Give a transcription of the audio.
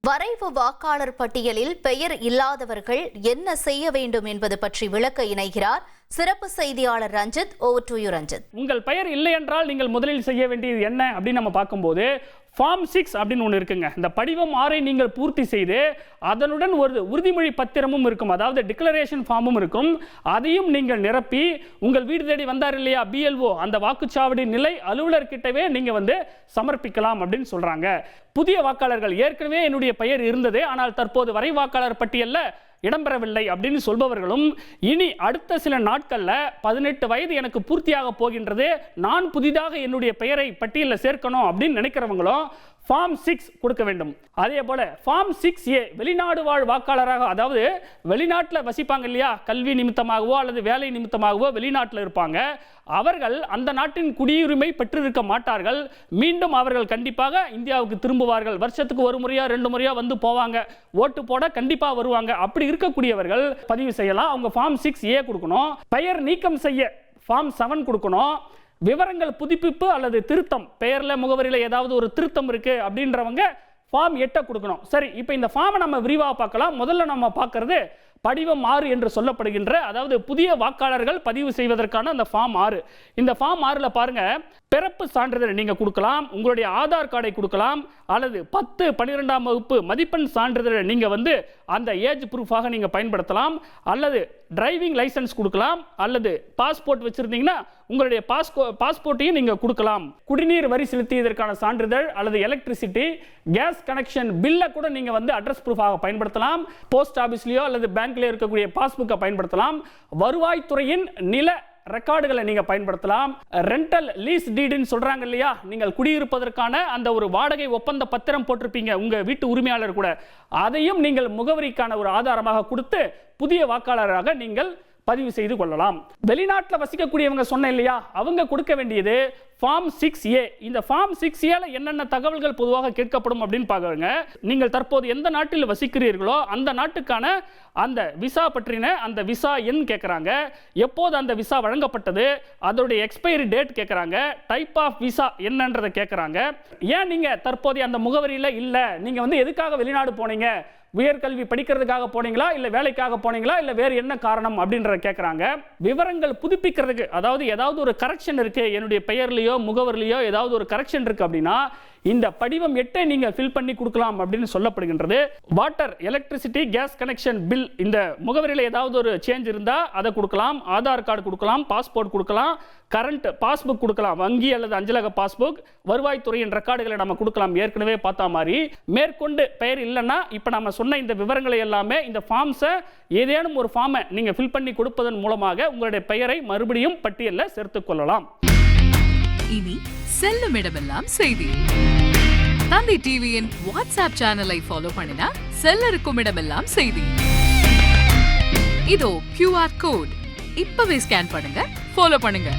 வரைவு வாக்காளர் பட்டியலில் பெயர் இல்லாதவர்கள் என்ன செய்ய வேண்டும் என்பது பற்றி விளக்க இணைகிறார் சிறப்பு செய்தியாளர் Ranjith. Over to you Ranjith. உங்கள் பெயர் இல்லை என்றால் நீங்கள் முதலில் செய்ய வேண்டியது என்ன அப்படின்னு நம்ம பார்க்கும்போது ஃபார்ம் 6 அப்படின்னு ஒன்று இருக்குங்க. இந்த படிவம் 6 நீங்கள் பூர்த்தி செய்து அதனுடன் ஒரு உறுதிமொழி பத்திரமும் இருக்கும், அதாவது டிக்ளரேஷன் ஃபார்மும் இருக்கும். அதையும் நீங்கள் நிரப்பி உங்கள் வீடு தேடி வந்தார் இல்லையா BLO, அந்த வாக்குச்சாவடி நிலை அலுவலர்கிட்டவே நீங்கள் சமர்ப்பிக்கலாம் அப்படின்னு சொல்றாங்க. புதிய வாக்காளர்கள் ஏற்கனவே என்னுடைய பெயர் இருந்தது, ஆனால் தற்போது வரை வாக்காளர் பட்டியலில் இடம்பெறவில்லை அப்படின்னு சொல்பவர்களும் இனி அடுத்த சில நாட்களில் 18 வயது எனக்கு பூர்த்தியாக போகின்றது, நான் புதிதாக என்னுடைய பெயரை பட்டியலில் சேர்க்கணும் அப்படின்னு நினைக்கிறவங்களும் ஃபார்ம் 6 கொடுக்க வேண்டும். அதே போல ஃபார்ம் 6A வெளிநாடு வாழ் வாக்காளராக, அதாவது வெளிநாட்டில் வசிப்பாங்க இல்லையா, கல்வி நிமித்தமாகவோ அல்லது வேலை நிமித்தமாகவோ வெளிநாட்டில் இருப்பாங்க, அவர்கள் அந்த நாட்டின் குடியுரிமை பெற்றிருக்க மாட்டார்கள். மீண்டும் அவர்கள் கண்டிப்பாக இந்தியாவுக்கு திரும்புவார்கள். வருஷத்துக்கு ஒரு முறையா 2 முறையா வந்து போவாங்க, ஓட்டு போட கண்டிப்பாக வருவாங்க. அப்படி இருக்கக்கூடியவர்கள் பதிவு செய்யலாம். அவங்க ஃபார்ம் 6A கொடுக்கணும். பெயர் நீக்கம் செய்ய ஃபார்ம் 7 கொடுக்கணும். விவரங்கள் புதுப்பிப்பு அல்லது திருத்தம், பெயரில் முகவரியில் ஏதாவது ஒரு திருத்தம் இருக்கு அப்படின்றவங்க ஃபார்ம் 8 கொடுக்கணும். சரி, இப்போ இந்த ஃபார்மை நம்ம விரிவாக பார்க்கலாம். முதல்ல நம்ம பார்க்கறது படிவம் 6 என்று சொல்லப்படுகின்ற, அதாவது புதிய வாக்காளர்கள் பதிவு செய்வதற்கான அந்த ஃபார்ம் 6. இந்த ஃபார்ம் 6ல பாருங்க, பிறப்பு சான்றிதழ் நீங்க கொடுக்கலாம், உங்களுடைய ஆதார் கார்டை கொடுக்கலாம், அல்லது 10, 12ஆம் வகுப்பு மதிப்பெண் சான்றிதழ் நீங்க அந்த ஏஜ் ப்ரூஃபாக நீங்க பயன்படுத்தலாம், அல்லது டிரைவிங் லைசன்ஸ் கொடுக்கலாம், அல்லது பாஸ்போர்ட் வச்சிருந்தீங்கன்னா உங்களுடைய பாஸ்போர்ட்டையும் நீங்க கொடுக்கலாம். குடிநீர் வரி செலுத்தியதற்கான சான்றிதழ் அல்லது எலக்ட்ரிசிட்டி கேஸ் கனெக்ஷன் பில்லை கூட நீங்க அட்ரஸ் ப்ரூஃபாக பயன்படுத்தலாம். போஸ்ட் ஆபீஸ்லயோ அல்லது பேங்க்ல இருக்கக்கூடிய பாஸ்புக்கை பயன்படுத்தலாம். வருவாய்த்துறையின் நில ரெக்கார்டுகளை நீங்க பயன்படுத்தலாம். ரெண்டல் லீஸ் டீடுன்னு சொல்றாங்க இல்லையா, நீங்கள் குடியிருப்பதற்கான அந்த ஒரு வாடகை ஒப்பந்த பத்திரம் போட்டிருப்பீங்க உங்க வீட்டு உரிமையாளர் கூட, அதையும் நீங்கள் முகவரிக்கான ஒரு ஆதாரமாக கொடுத்து புதிய வாக்காளராக நீங்கள் பதிவு செய்து கொள்ளலாம். வெளிநாட்டில் வசிக்கக்கூடியவங்க சொன்ன இல்லையா, அவங்க கொடுக்க வேண்டியது ஃபார்ம் 6A. இந்த ஃபார்ம் 6Aல என்னென்ன தகவல்கள் பொதுவாக கேட்கப்படும் அப்படின்னு பாருங்க. நீங்கள் தற்போது எந்த நாட்டில் வசிக்கிறீர்களோ அந்த நாட்டுக்கான அந்த விசா பற்றின அந்த விசா எண் கேட்குறாங்க, எப்போது அந்த விசா வழங்கப்பட்டது, அதோடைய எக்ஸ்பைரி டேட் கேட்குறாங்க, டைப் ஆஃப் விசா என்னன்றதை கேட்குறாங்க. ஏன் நீங்கள் தற்போதைய அந்த முகவரியில் இல்லை, நீங்கள் எதுக்காக வெளிநாடு போனீங்க, உயர்கல்வி படிக்கிறதுக்காக போனீங்களா, இல்லை வேலைக்காக போனீங்களா, இல்லை வேறு என்ன காரணம் அப்படின்றத கேட்குறாங்க. விவரங்கள் புதுப்பிக்கிறதுக்கு, அதாவது ஏதாவது ஒரு கரெக்ஷன் இருக்கு, என்னுடைய பெயர்லையோ முகவரிலையோ ஏதாவது ஒரு கரெக்ஷன் இருக்கு அப்படின்னா இந்த படிவம் 8 நீங்க ஃபில் பண்ணி கொடுக்கலாம் அப்படின்னு சொல்லப்படுகின்றது. Water, electricity, gas connection bill, இந்த முகவரியில் ஏதாவது ஒரு சேஞ்ச் இருந்தா அதை கொடுக்கலாம். ஆதார் கார்டு கொடுக்கலாம், பாஸ்போர்ட் கொடுக்கலாம், கரண்ட் பாஸ்புக் கொடுக்கலாம், வங்கி அல்லது அஞ்சலக பாஸ்புக், வருவாய்த்துறையின் ரெக்கார்டுகளை நம்ம கொடுக்கலாம். ஏற்கனவே பார்த்தா மாதிரி மேற்கொண்டு பெயர் இல்லைன்னா இப்போ நம்ம சொன்ன இந்த விவரங்களை எல்லாமே இந்த ஃபார்ம்ஸை ஏதேனும் ஒரு ஃபார்மை நீங்க ஃபில் பண்ணி கொடுப்பதன் மூலமாக உங்களுடைய பெயரை மறுபடியும் பட்டியலில் சேர்த்துக் கொள்ளலாம். இனி செல்லும் இடமெல்லாம் செய்தி. தந்தி டிவியின் வாட்ஸ்அப் சேனலை ஃபாலோ பண்ணினா செல்ல இருக்கும் இடமெல்லாம் செய்தி. இதோ QR கோட், இப்பவே ஸ்கேன் பண்ணுங்க, ஃபாலோ பண்ணுங்க.